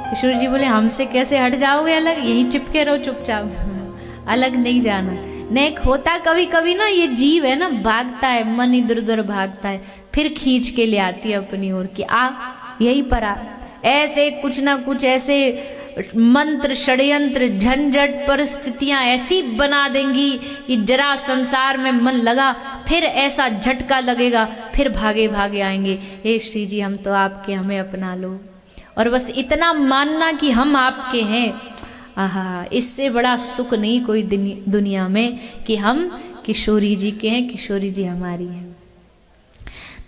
किशोर जी बोले हमसे कैसे हट जाओगे अलग, यहीं चिपके रहो चुपचाप, अलग नहीं जाना। नेक होता कभी कभी ना, ये जीव है ना भागता है, मन इधर उधर भागता है, फिर खींच के ले आती है अपनी ओर कि आ यहीं पर आ। ऐसे कुछ ना कुछ ऐसे मंत्र षड्यंत्र झंझट परिस्थितियां ऐसी बना देंगी कि जरा संसार में मन लगा फिर ऐसा झटका लगेगा, फिर भागे भागे आएंगे, हे श्री जी हम तो आपके, हमें अपना लो। और बस इतना मानना कि हम आपके हैं, आहा, इससे बड़ा सुख नहीं कोई दुनिया में कि हम किशोरी जी के हैं, किशोरी जी हमारी हैं।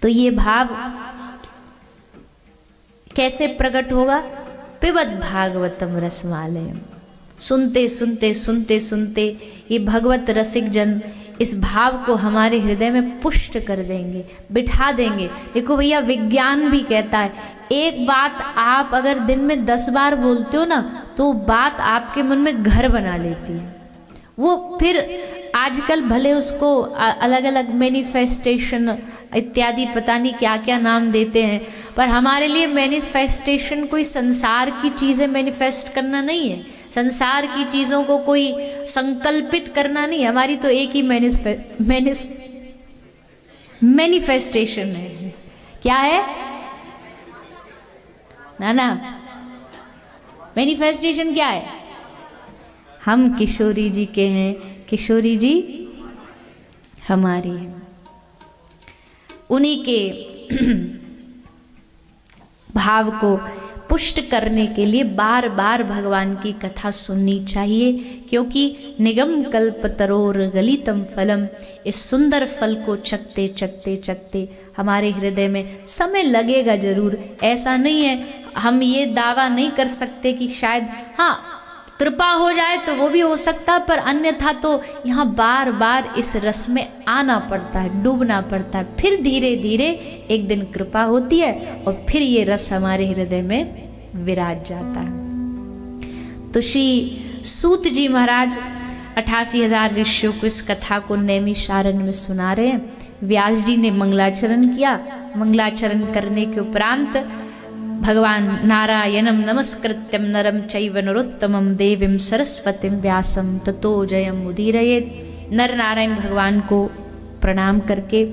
तो ये भाव कैसे प्रकट होगा? पिबत भागवतम रसमालयम। सुनते सुनते सुनते सुनते ये भगवत रसिक जन इस भाव को हमारे हृदय में पुष्ट कर देंगे, बिठा देंगे। देखो भैया, विज्ञान भी कहता है एक बात आप अगर दिन में 10 बार बोलते हो ना, तो बात आपके मन में घर बना लेती है। वो फिर आजकल भले उसको अलग अलग मैनिफेस्टेशन इत्यादि पता नहीं क्या क्या नाम देते हैं, पर हमारे लिए मैनिफेस्टेशन कोई संसार की चीज़ें मैनिफेस्ट करना नहीं है, संसार की चीज़ों को कोई संकल्पित करना नहीं। हमारी तो एक ही मैनिफेस्टेशन है। क्या है ना मैनिफेस्टेशन क्या है? हम किशोरी जी के हैं, किशोरी जी हमारी हैं। उन्हीं के भाव को पुष्ट करने के लिए बार बार भगवान की कथा सुननी चाहिए, क्योंकि निगम कल्प तरोर गलितम फलम, इस सुंदर फल को चखते चखते चखते हमारे हृदय में समय लगेगा जरूर। ऐसा नहीं है, हम ये दावा नहीं कर सकते कि शायद हाँ कृपा हो जाए तो वो भी हो सकता, पर अन्यथा तो यहाँ बार बार इस रस में आना पड़ता है, डूबना पड़ता है, फिर धीरे धीरे एक दिन कृपा होती है और फिर ये रस हमारे हृदय में विराज जाता है। तो श्री सूत जी महाराज 88,000 ऋषियों को इस कथा को नैमिषारण्य में सुना रहे हैं। व्यास जी ने मंगलाचरण किया। मंगलाचरण करने के उपरांत भगवान नारायणं नमस्कृत्यं नरं चैव नरोत्तमं देवीं सरस्वतीं व्यासं ततो जयम् उदीरयेत्। नर नारायण भगवान को प्रणाम करके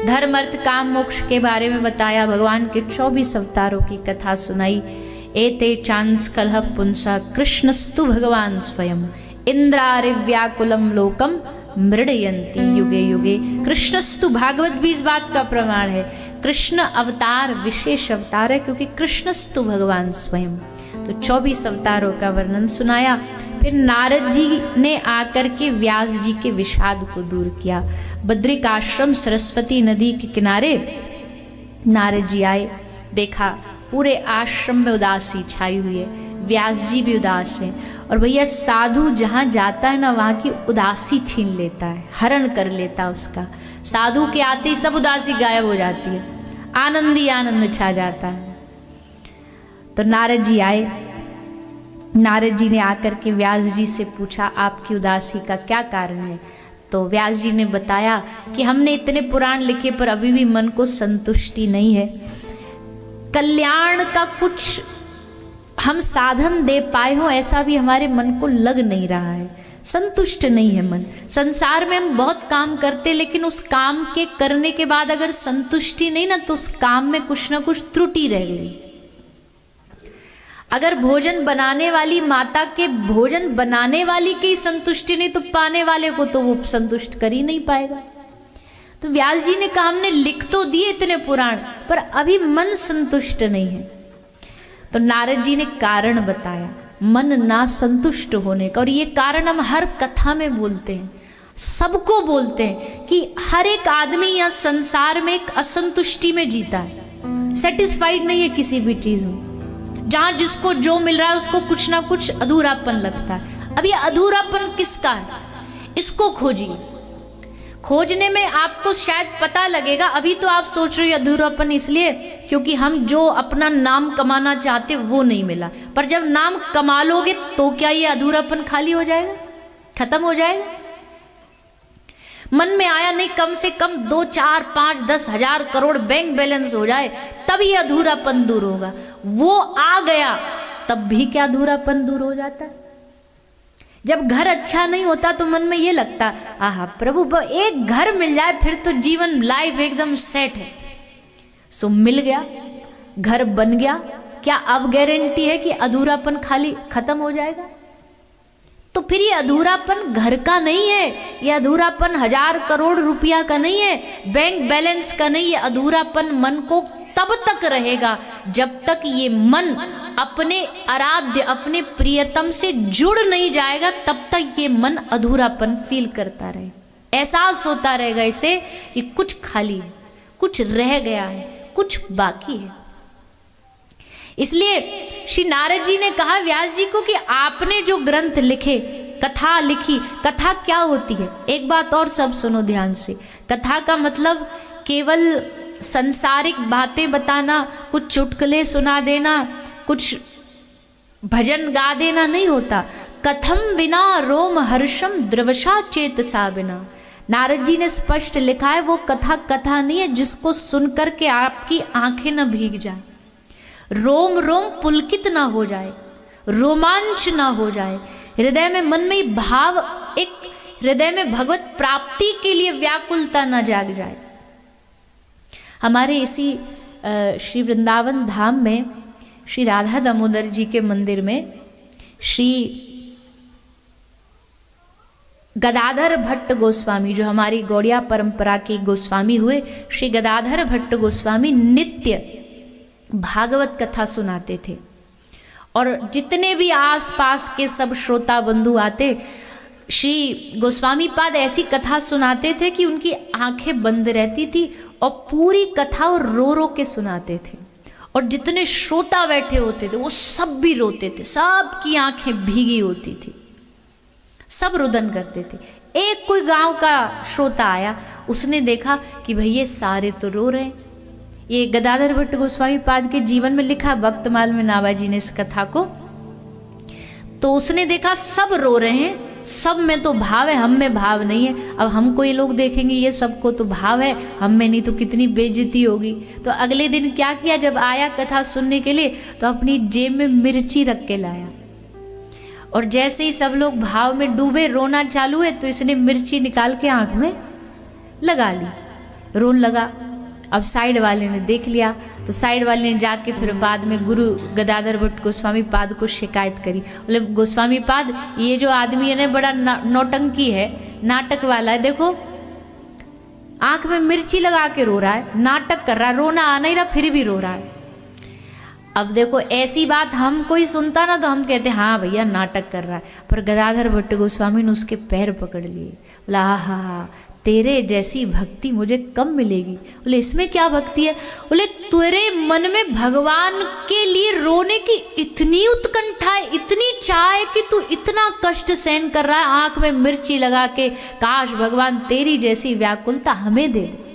धर्म अर्थ काम मोक्ष के बारे में बताया, भगवान के 24 अवतारों की कथा सुनाई। एते चांस कलह पुंसा कृष्णस्तु भगवान स्वयं इंद्रारिव्याकुलम लोकम मृडयंती युगे युगे। कृष्णस्तु, भागवत भी इस बात का प्रमाण है, कृष्ण अवतार विशेष अवतार है, क्योंकि कृष्णस्तु भगवान स्वयं। तो 24 अवतारों का वर्णन सुनाया। फिर नारद जी ने आकर के व्यास जी के विषाद को दूर किया। बद्रिक आश्रम सरस्वती नदी के किनारे नारद जी आए, देखा पूरे आश्रम में उदासी छाई हुई है, व्यास जी भी उदास हैं। और भैया साधु जहाँ जाता है ना, वहाँ की उदासी छीन लेता है, हरण कर लेता है उसका। साधु के आते ही सब उदासी गायब हो जाती है, आनंद ही आनंद छा जाता है। तो नारद जी आए। नारद जी ने आकर के व्यास जी से पूछा आपकी उदासी का क्या कारण है? तो व्यास जी ने बताया कि हमने इतने पुराण लिखे पर अभी भी मन को संतुष्टि नहीं है, कल्याण का कुछ हम साधन दे पाए हो ऐसा भी हमारे मन को लग नहीं रहा है, संतुष्ट नहीं है मन। संसार में हम बहुत काम करते, लेकिन उस काम के करने के बाद अगर संतुष्टि नहीं ना, तो उस काम में कुछ ना कुछ त्रुटि रह गई। अगर भोजन बनाने वाली माता के भोजन बनाने वाली की संतुष्टि नहीं, तो पाने वाले को तो वो संतुष्ट कर ही नहीं पाएगा। तो व्यास जी ने कहा हमने लिख तो दिए इतने पुराण, पर अभी मन संतुष्ट नहीं है। तो नारद जी ने कारण बताया मन ना संतुष्ट होने का, और ये कारण हम हर कथा में बोलते हैं, सबको बोलते हैं कि हर एक आदमी या संसार में एक असंतुष्टि में जीता है, सेटिस्फाइड नहीं है किसी भी चीज में। जहां जिसको जो मिल रहा है उसको कुछ ना कुछ अधूरापन लगता है। अब ये अधूरापन किसका है, इसको खोजिए। खोजने में आपको शायद पता लगेगा। अभी तो आप सोच रहे हो अधूरापन इसलिए क्योंकि हम जो अपना नाम कमाना चाहते वो नहीं मिला, पर जब नाम कमा लोगे तो क्या ये अधूरापन खाली हो जाएगा, खत्म हो जाएगा? मन में आया नहीं, कम से कम 2, 4, 5, 10 हजार करोड़ बैंक बैलेंस हो जाए तब ये अधूरापन दूर होगा। वो आ गया तब भी क्या अधूरापन दूर हो जाता है। जब घर अच्छा नहीं होता तो मन में ये लगता, आहा प्रभु एक घर मिल जाए फिर तो जीवन लाइफ एकदम सेट है। सो मिल गया, घर बन गया, क्या अब गारंटी है कि अधूरापन खाली खत्म हो जाएगा? तो फिर ये अधूरापन घर का नहीं है, ये अधूरापन 1000 करोड़ रुपया का नहीं है, बैंक बैलेंस का नहीं है। अधूरापन मन को तब तक रहेगा जब तक ये मन अपने आराध्य, अपने प्रियतम से जुड़ नहीं जाएगा, तब तक ये मन अधूरापन फील करता रहे, एहसास होता रहेगा इसे कि कुछ खाली है, कुछ रह गया है, कुछ बाकी है। इसलिए श्री नारद जी ने कहा व्यास जी को कि आपने जो ग्रंथ लिखे, कथा लिखी, कथा क्या होती है? एक बात और सब सुनो ध्यान से, कथा का मतलब केवल संसारिक बातें बताना, कुछ चुटकुले सुना देना, कुछ भजन गा देना नहीं होता। कथम विना रोम हर्षम द्रवशा चेतसा बिना। नारद जी ने स्पष्ट लिखा है वो कथा कथा नहीं है जिसको सुनकर के आपकी आंखें न भीग जाए, रोम रोम पुलकित ना हो जाए, रोमांच ना हो जाए, हृदय में मन में भाव, एक हृदय में भगवत प्राप्ति के लिए व्याकुलता ना जाग जाए। हमारे इसी श्री वृंदावन धाम में श्री राधा दामोदर जी के मंदिर में श्री गदाधर भट्ट गोस्वामी, जो हमारी गौड़िया परंपरा के गोस्वामी हुए, श्री गदाधर भट्ट गोस्वामी नित्य भागवत कथा सुनाते थे। और जितने भी आसपास के सब श्रोता बंधु आते, श्री गोस्वामी पाद ऐसी कथा सुनाते थे कि उनकी आंखें बंद रहती थी और पूरी कथा वो रो रो के सुनाते थे। और जितने श्रोता बैठे होते थे वो सब भी रोते थे, सबकी आंखें भीगी होती थी, सब रुदन करते थे। एक कोई गांव का श्रोता आया, उसने देखा कि भैया सारे तो रो रहे हैं। ये गदाधर भट्ट गोस्वामी पाद के जीवन में लिखा, भक्तमाल में नाभाजी ने इस कथा को। तो उसने देखा सब रो रहे हैं, सब में तो भाव है, हम में भाव नहीं है। अब हमको ये लोग देखेंगे ये सबको तो भाव है, हम में नहीं, तो कितनी बेइज्जती होगी। तो अगले दिन क्या किया, जब आया कथा सुनने के लिए तो अपनी जेब में मिर्ची रख के लाया। और जैसे ही सब लोग भाव में डूबे, रोना चालू है, तो इसने मिर्ची निकाल के आंख में लगा ली, रोन लगा। अब साइड वाले ने देख लिया, तो साइड वाले ने जाके फिर बाद में गुरु गदाधर भट्ट गोस्वामी पाद को शिकायत करी। बोले गोस्वामी पाद, ये जो आदमी है ना बड़ा नौटंकी है, नाटक वाला है, देखो आंख में मिर्ची लगा के रो रहा है, नाटक कर रहा है, रोना आ नहीं रहा फिर भी रो रहा है। अब देखो ऐसी बात हम कोई सुनता ना तो हम कहते हाँ भैया नाटक कर रहा है, पर गदाधर भट्ट गोस्वामी ने उसके पैर पकड़ लिए। बोला हा तेरे जैसी भक्ति मुझे कब मिलेगी। बोले इसमें क्या भक्ति है। बोले तेरे मन में भगवान के लिए रोने की इतनी उत्कंठा है, इतनी चाह है कि तू इतना कष्ट सहन कर रहा है आंख में मिर्ची लगा के। काश भगवान तेरी जैसी व्याकुलता हमें दे दे।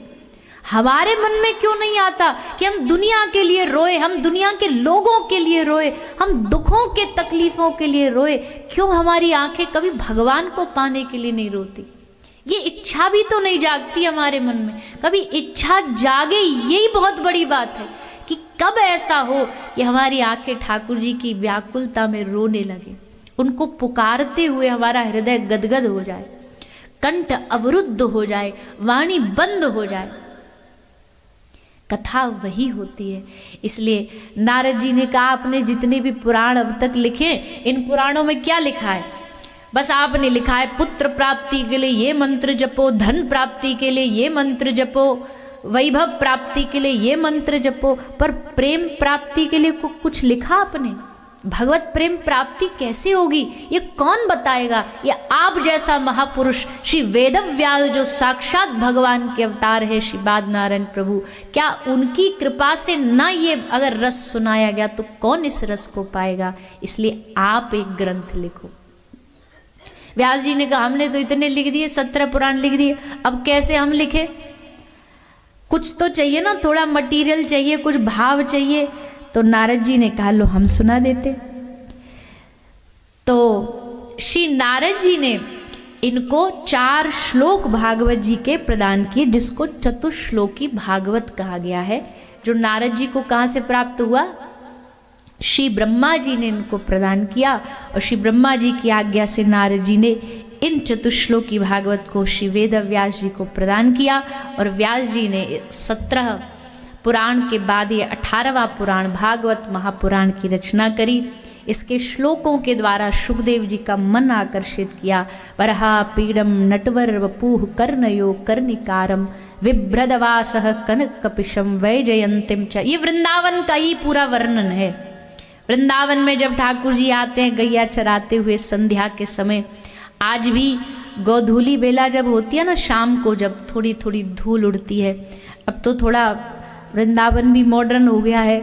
हमारे मन में क्यों नहीं आता कि हम दुनिया के लिए रोए, हम दुनिया के लोगों के लिए रोए, हम दुखों के तकलीफों के लिए रोए। क्यों हमारी आंखें कभी भगवान को पाने के लिए नहीं रोती। ये इच्छा भी तो नहीं जागती हमारे मन में। कभी इच्छा जागे, यही बहुत बड़ी बात है कि कब ऐसा हो कि हमारी आंखें ठाकुर जी की व्याकुलता में रोने लगे, उनको पुकारते हुए हमारा हृदय गदगद हो जाए, कंठ अवरुद्ध हो जाए, वाणी बंद हो जाए। कथा वही होती है। इसलिए नारद जी ने कहा आपने जितने भी पुराण अब तक लिखे, इन पुराणों में क्या लिखा है? बस आपने लिखा है पुत्र प्राप्ति के लिए ये मंत्र जपो, धन प्राप्ति के लिए ये मंत्र जपो, वैभव प्राप्ति के लिए ये मंत्र जपो, पर प्रेम प्राप्ति के लिए कुछ लिखा आपने? भगवत प्रेम प्राप्ति कैसे होगी ये कौन बताएगा? ये आप जैसा महापुरुष श्री वेदव्यास जो साक्षात भगवान के अवतार है श्री बाद नारायण प्रभु, क्या उनकी कृपा से ना ये अगर रस सुनाया गया तो कौन इस रस को पाएगा? इसलिए आप एक ग्रंथ लिखो। व्यास जी ने कहा हमने तो इतने लिख दिए, 17 पुराण लिख दिए, अब कैसे हम लिखे? कुछ तो चाहिए ना, थोड़ा मटेरियल चाहिए, कुछ भाव चाहिए। तो नारद जी ने कहा लो हम सुना देते। तो श्री नारद जी ने इनको 4 श्लोक भागवत जी के प्रदान किए, जिसको चतुश्लोकी भागवत कहा गया है, जो नारद जी को कहाँ से प्राप्त हुआ? श्री ब्रह्मा जी ने इनको प्रदान किया और श्री ब्रह्मा जी की आज्ञा से नारद जी ने इन चतुश्लोकी भागवत को श्री वेद व्यास जी को प्रदान किया और व्यास जी ने 17 पुराण के बाद ये 18वां पुराण भागवत महापुराण की रचना करी। इसके श्लोकों के द्वारा सुखदेव जी का मन आकर्षित किया। वरहा पीडम नटवर वपुः कर्णयो कर्णिकारम विभ्रदवासः कनक कपिशम वैजयंतिम च। ये वृंदावन का ही पूरा वर्णन है। वृंदावन में जब ठाकुर जी आते हैं गैया चराते हुए संध्या के समय, आज भी गोधूली बेला जब होती है ना, शाम को जब थोड़ी थोड़ी धूल उड़ती है। अब तो थोड़ा वृंदावन भी मॉडर्न हो गया है,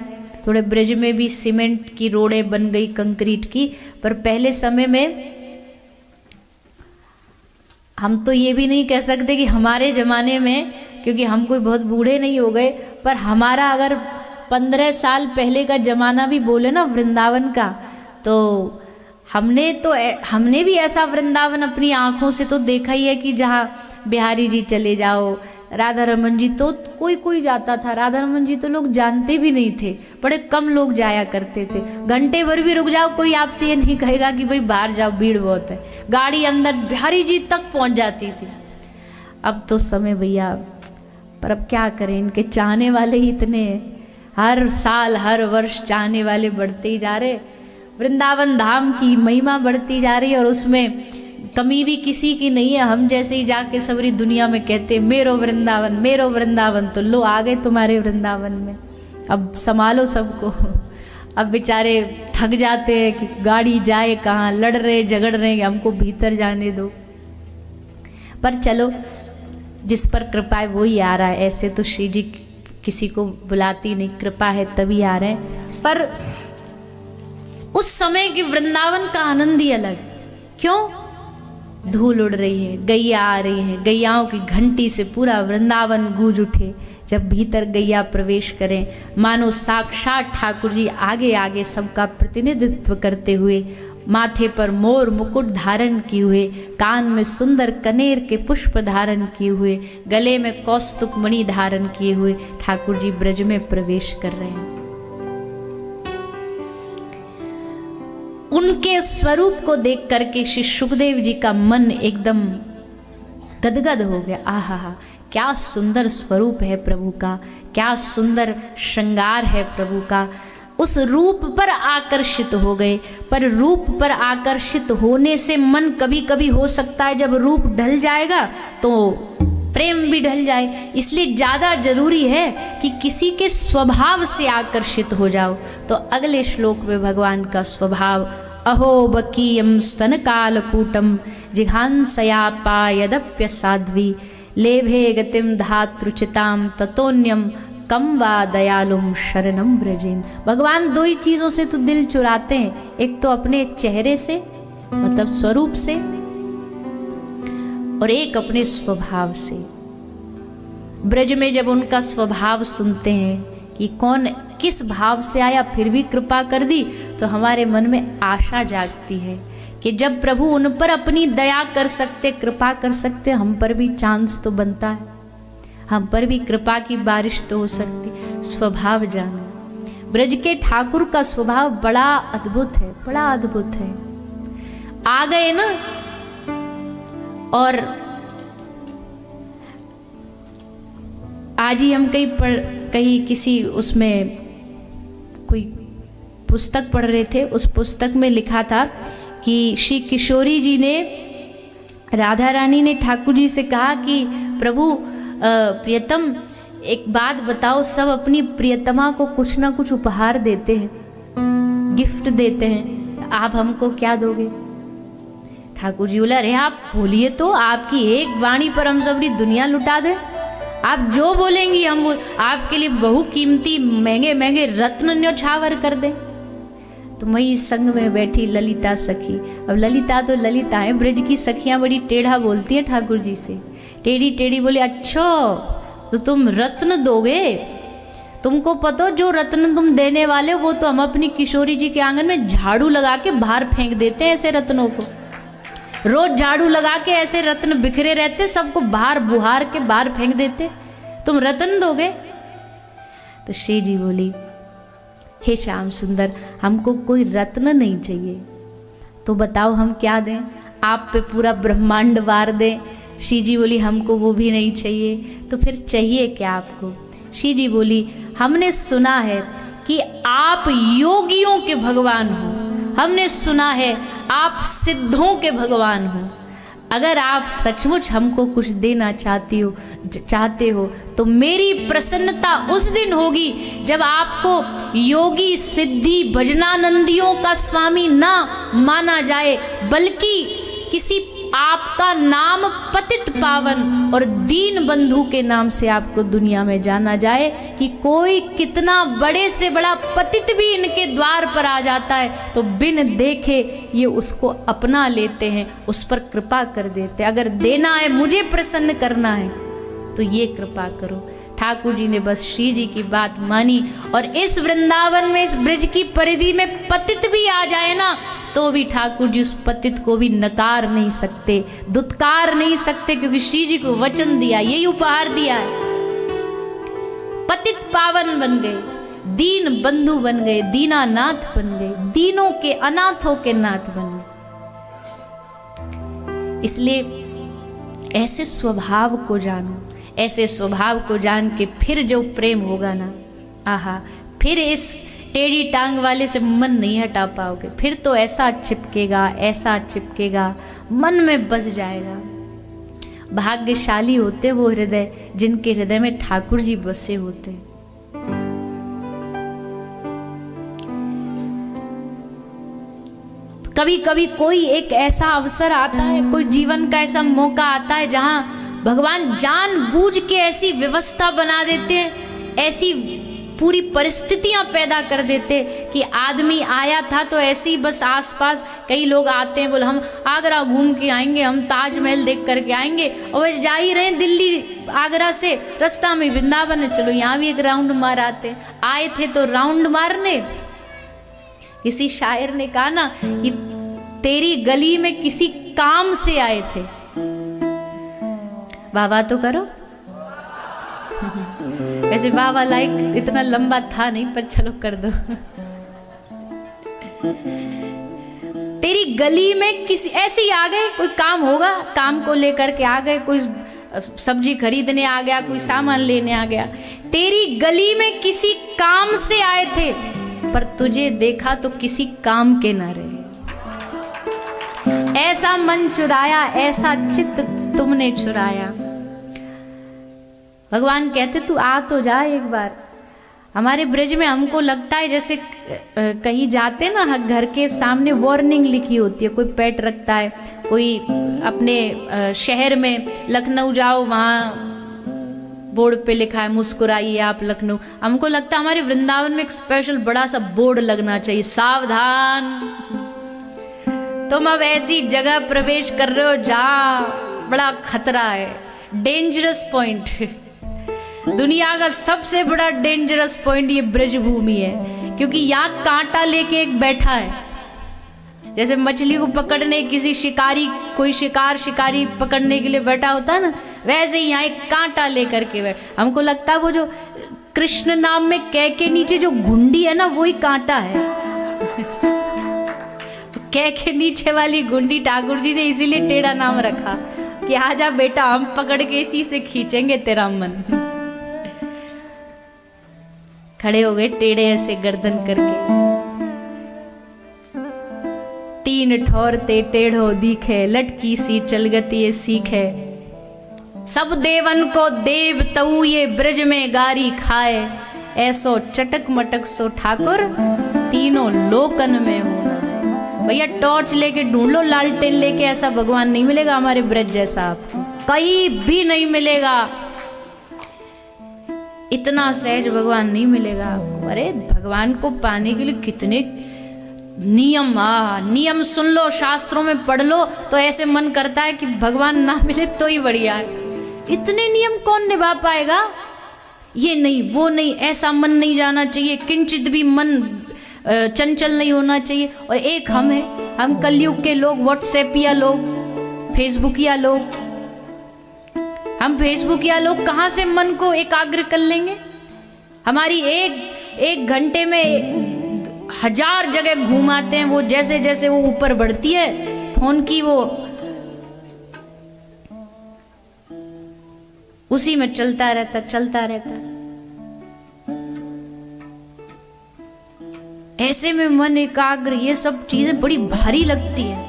थोड़े ब्रिज में भी सीमेंट की रोडें बन गई कंक्रीट की, पर पहले समय में हम तो ये भी नहीं कह सकते कि हमारे ज़माने में, क्योंकि हम कोई बहुत बूढ़े नहीं हो गए, पर हमारा अगर 15 साल पहले का ज़माना भी बोले ना वृंदावन का, तो हमने भी ऐसा वृंदावन अपनी आँखों से तो देखा ही है कि जहाँ बिहारी जी चले जाओ, राधा रमन जी तो कोई जाता था। राधा रमन जी तो लोग जानते भी नहीं थे, बड़े कम लोग जाया करते थे। घंटे भर भी रुक जाओ कोई आपसे ये नहीं कहेगा कि भाई बाहर जाओ भीड़ बहुत है, गाड़ी अंदर बिहारी जी तक पहुंच जाती थी। अब तो समय भैया, पर अब क्या करें, इनके चाहने वाले ही इतने हैं, हर साल हर वर्ष चाहने वाले बढ़ते ही जा रहे। वृंदावन धाम की महिमा बढ़ती जा रही है और उसमें कमी भी किसी की नहीं है। हम जैसे ही जाके सबरी दुनिया में कहते हैं मेरो वृंदावन, तो लो आ गए तुम्हारे वृंदावन में, अब संभालो सबको। अब बेचारे थक जाते हैं कि गाड़ी जाए कहाँ, लड़ रहे झगड़ रहे हैं, हमको भीतर जाने दो। पर चलो, जिस पर कृपा है वो ही आ रहा है। ऐसे तो श्री जी किसी को बुलाती नहीं, कृपा है तभी आ रहे हैं। पर उस समय की वृंदावन का आनंद ही अलग। क्यों? धूल उड़ रही है, गैया आ रही है, गैयाओं की घंटी से पूरा वृंदावन गूंज उठे। जब भीतर गैया प्रवेश करें, मानो साक्षात ठाकुर जी आगे आगे सबका प्रतिनिधित्व करते हुए, माथे पर मोर मुकुट धारण किए हुए, कान में सुंदर कनेर के पुष्प धारण किए हुए, गले में कौस्तुभ मणि धारण किए हुए ठाकुर जी ब्रज में प्रवेश कर रहे हैं। उनके स्वरूप को देख करके श्री सुखदेव जी का मन एकदम गदगद हो गया। आहा, क्या सुंदर स्वरूप है प्रभु का, क्या सुंदर श्रृंगार है प्रभु का। उस रूप पर आकर्षित हो गए। पर रूप पर आकर्षित होने से मन कभी कभी हो सकता है जब रूप ढल जाएगा तो प्रेम भी ढल जाए। इसलिए ज़्यादा जरूरी है कि किसी के स्वभाव से आकर्षित हो जाओ। तो अगले श्लोक में भगवान का स्वभाव, अहो बकीयम स्तन कालकूटम जिघांसया पायदप्य साध्वी लेभे गतिम धातृचिताम ततोन्यम कम वा दयालुम शरणम व्रजेम। भगवान दो ही चीज़ों से तो दिल चुराते हैं, एक तो अपने चेहरे से मतलब स्वरूप से, और एक अपने स्वभाव से। ब्रज में जब उनका स्वभाव सुनते हैं कि कौन किस भाव से आया फिर भी कृपा कर दी, तो हमारे मन में आशा जागती है कि जब प्रभु उन पर अपनी दया कर सकते, कृपा कर सकते, हम पर भी चांस तो बनता है, हम पर भी कृपा की बारिश तो हो सकती। स्वभाव जानो, ब्रज के ठाकुर का स्वभाव बड़ा अद्भुत है, बड़ा अद्भुत है। आ गए ना, और आज ही हम कहीं किसी उसमें कोई पुस्तक पढ़ रहे थे, उस पुस्तक में लिखा था कि श्री किशोरी जी ने, राधा रानी ने ठाकुर जी से कहा कि प्रभु प्रियतम एक बात बताओ, सब अपनी प्रियतमा को कुछ ना कुछ उपहार देते हैं, गिफ्ट देते हैं, आप हमको क्या दोगे? ठाकुर जी बोले, अरे आप बोलिए तो, आपकी एक वाणी पर हम सबरी दुनिया लुटा दें। आप जो बोलेंगी हम आपके लिए बहुकीमती महंगे महंगे रत्न न्योछावर कर दें। तो वही संग में बैठी ललिता सखी, अब ललिता तो ललिता है, ब्रज की सखियां बड़ी टेढ़ा बोलती हैं ठाकुर जी से, टेढ़ी टेढ़ी बोले, अच्छा तो तुम रत्न दोगे? तुमको पता जो रत्न तुम देने वाले वो तो हम अपनी किशोरी जी के आंगन में झाड़ू लगा के बाहर फेंक देते हैं। ऐसे रत्नों को रोज झाड़ू लगा के ऐसे रत्न बिखरे रहते, सबको बाहर बुहार के बाहर फेंक देते, तुम रत्न दोगे? तो श्री जी बोली, हे श्याम सुंदर, हमको कोई रत्न नहीं चाहिए, तो बताओ हम क्या दें? आप पे पूरा ब्रह्मांड वार दें? श्री जी बोली हमको वो भी नहीं चाहिए, तो फिर चाहिए क्या आपको? श्री जी बोली हमने सुना है कि आप योगियों के भगवान हो, हमने सुना है आप सिद्धों के भगवान हो। अगर आप सचमुच हमको कुछ देना चाहते हो तो मेरी प्रसन्नता उस दिन होगी जब आपको योगी सिद्धि भजनानंदियों का स्वामी ना माना जाए, बल्कि किसी आपका नाम पतित पावन और दीन बंधु के नाम से आपको दुनिया में जाना जाए कि कोई कितना बड़े से बड़ा पतित भी इनके द्वार पर आ जाता है तो बिन देखे ये उसको अपना लेते हैं, उस पर कृपा कर देते हैं। अगर देना है, मुझे प्रसन्न करना है तो ये कृपा करो। ठाकुर जी ने बस श्री जी की बात मानी और इस वृंदावन में, इस ब्रज की परिधि में पतित भी आ जाए ना तो भी ठाकुर जी उस पतित को भी नकार नहीं सकते, दुत्कार नहीं सकते, क्योंकि श्री जी को वचन दिया, यही उपहार दिया है। पतित पावन बन गए, दीन बंधु बन गए, दीनानाथ बन गए, दीनों के अनाथों के नाथ बन गए। इसलिए ऐसे स्वभाव को जानो, ऐसे स्वभाव को जान के फिर जो प्रेम होगा ना, आहा, फिर इस टेढ़ी टांग वाले से मन नहीं हटा पाओगे, फिर तो ऐसा चिपकेगा, ऐसा चिपकेगा, मन में बस जाएगा। भाग्यशाली होते वो हृदय जिनके हृदय में ठाकुर जी बसे होते। कभी कभी कोई एक ऐसा अवसर आता है, कोई जीवन का ऐसा मौका आता है जहां भगवान जानबूझ के ऐसी व्यवस्था बना देते हैं, ऐसी पूरी परिस्थितियां पैदा कर देते कि आदमी आया था तो ऐसे ही बस आसपास कई लोग आते हैं, बोले हम आगरा घूम के आएंगे, हम ताजमहल देख करके आएंगे, और जा ही रहे दिल्ली आगरा से, रास्ता में वृंदावन है, चलो यहाँ भी एक राउंड मार आते। आए थे तो राउंड मारने। किसी शायर ने कहा ना, ये तेरी गली में किसी काम से आए थे। वाह तो करो। वैसे वाह लाइक इतना लंबा था नहीं, पर चलो कर दो। तेरी गली में किसी ऐसे ही आ गए, कोई काम होगा, काम को लेकर के आ गए, कोई सब्जी खरीदने आ गया, कोई सामान लेने आ गया। तेरी गली में किसी काम से आए थे, पर तुझे देखा तो किसी काम के न रहे। ऐसा मन चुराया, ऐसा चित्त तुमने चुराया। भगवान कहते तू आ तो जा एक बार हमारे ब्रज में। हमको लगता है जैसे कहीं जाते ना, घर के सामने वार्निंग लिखी होती है, कोई पेट रखता है, कोई अपने शहर में लखनऊ जाओ, वहाँ बोर्ड पे लिखा है मुस्कुराइए आप लखनऊ। हमको लगता है हमारे वृंदावन में एक स्पेशल बड़ा सा बोर्ड लगना चाहिए, सावधान तुम अब ऐसी जगह प्रवेश कर रहे हो जहाँ बड़ा खतरा है, डेंजरस पॉइंट। दुनिया का सबसे बड़ा डेंजरस पॉइंट ये ब्रज भूमि है, क्योंकि यहाँ कांटा लेके एक बैठा है। जैसे मछली को पकड़ने किसी शिकारी, कोई शिकारी पकड़ने के लिए बैठा होता है ना, वैसे ही यहाँ एक कांटा लेकर के बैठ। हमको लगता है वो जो कृष्ण नाम में कै के नीचे जो घुंडी है ना, वही कांटा है। कै के नीचे वाली घुंडी ठाकुर जी ने इसीलिए टेढ़ा नाम रखा कि आजा बेटा, हम पकड़ के इसी से खींचेंगे तेरा मन। खड़े हो गए टेढ़े ऐसे गर्दन करके। तीन ठौरते टेढ़ो दिखे, लटकी सी चलगती सीखे। सब देवन को देव तऊ ये ब्रज में गारी खाए। ऐसो चटक मटक सो ठाकुर तीनों लोकन में होना। भैया टॉर्च लेके ढूंढ लो, लालटेन लेके, ऐसा भगवान नहीं मिलेगा हमारे ब्रज जैसा, आपको कहीं भी नहीं मिलेगा। इतना सहज भगवान नहीं मिलेगा आपको। अरे भगवान को पाने के लिए कितने नियम, नियम सुन लो, शास्त्रों में पढ़ लो तो ऐसे मन करता है कि भगवान ना मिले तो ही बढ़िया है। इतने नियम कौन निभा पाएगा? ये नहीं, वो नहीं, ऐसा मन नहीं जाना चाहिए, किंचित भी मन चंचल नहीं होना चाहिए। और एक हम हैं, हम कलयुग के लोग, व्हाट्सएपिया लोग, फेसबुकिया लोग। हम फेसबुकिया लोग कहाँ से मन को एकाग्र कर लेंगे? हमारी 1 घंटे में 1000 जगह घुमाते हैं। वो जैसे जैसे वो ऊपर बढ़ती है फोन की, वो उसी में चलता रहता। ऐसे में मन एकाग्र, ये सब चीजें बड़ी भारी लगती है।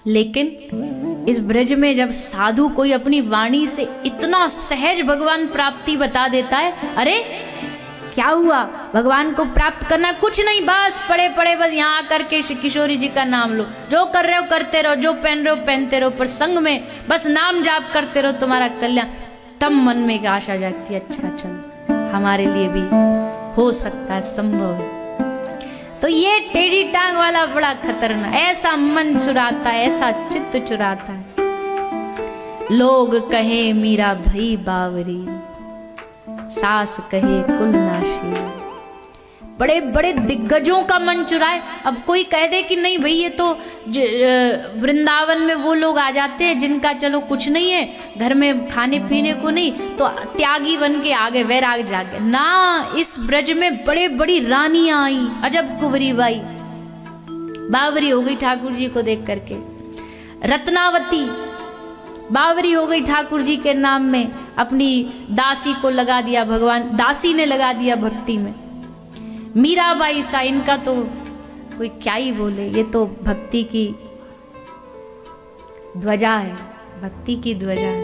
लेकिन इस ब्रज में जब साधु कोई अपनी वाणी से इतना सहज भगवान प्राप्ति बता देता है, अरे क्या हुआ, भगवान को प्राप्त करना कुछ नहीं, बस पड़े पड़े बस यहाँ आकर के श्री किशोरी जी का नाम लो, जो कर रहे हो करते रहो, जो पहन रहे हो पहनते रहो, पर संग में बस नाम जाप करते रहो, तुम्हारा कल्याण। तब मन में एक आशा जागती है, अच्छा चल हमारे लिए भी हो सकता है, संभव है। तो ये टेढ़ी टांग वाला बड़ा खतरनाक, ऐसा मन चुराता है, ऐसा चित्त चुराता है। लोग कहे मीरा भई बावरी, सास कहे कुलनाशी। बड़े बड़े दिग्गजों का मन चुराए। अब कोई कह दे कि नहीं भाई ये तो वृंदावन में वो लोग आ जाते हैं जिनका चलो कुछ नहीं है, घर में खाने पीने को नहीं, तो त्यागी बन के आगे वैराग जागे ना। इस ब्रज में बड़े बड़ी रानियां आई, अजब कुंवरी बाई, बावरी हो गई ठाकुर जी को देख करके। रत्नावती बावरी हो गई ठाकुर जी के नाम में, अपनी दासी को लगा दिया भगवान, दासी ने लगा दिया भक्ति में। मीराबाई सा, इनका तो कोई क्या ही बोले, ये तो भक्ति की ध्वजा है, भक्ति की ध्वजा है।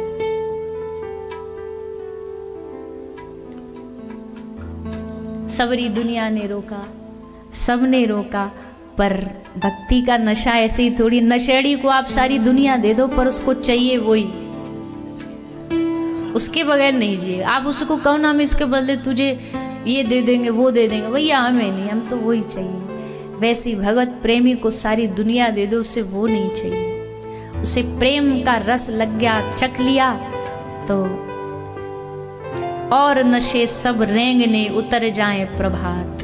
सबरी दुनिया ने रोका, सबने रोका, पर भक्ति का नशा ऐसे ही थोड़ी, नशेड़ी को आप सारी दुनिया दे दो पर उसको चाहिए वही, उसके बगैर नहीं जिए। आप उसको कहो ना हम इसके बदले तुझे ये दे देंगे वो दे देंगे, भैया हमें नहीं, हम तो वही चाहिए। वैसी भगवत प्रेमी को सारी दुनिया दे दो, उसे वो नहीं चाहिए। उसे प्रेम का रस लग गया, चख लिया तो और नशे सब रेंगने उतर जाएं प्रभात।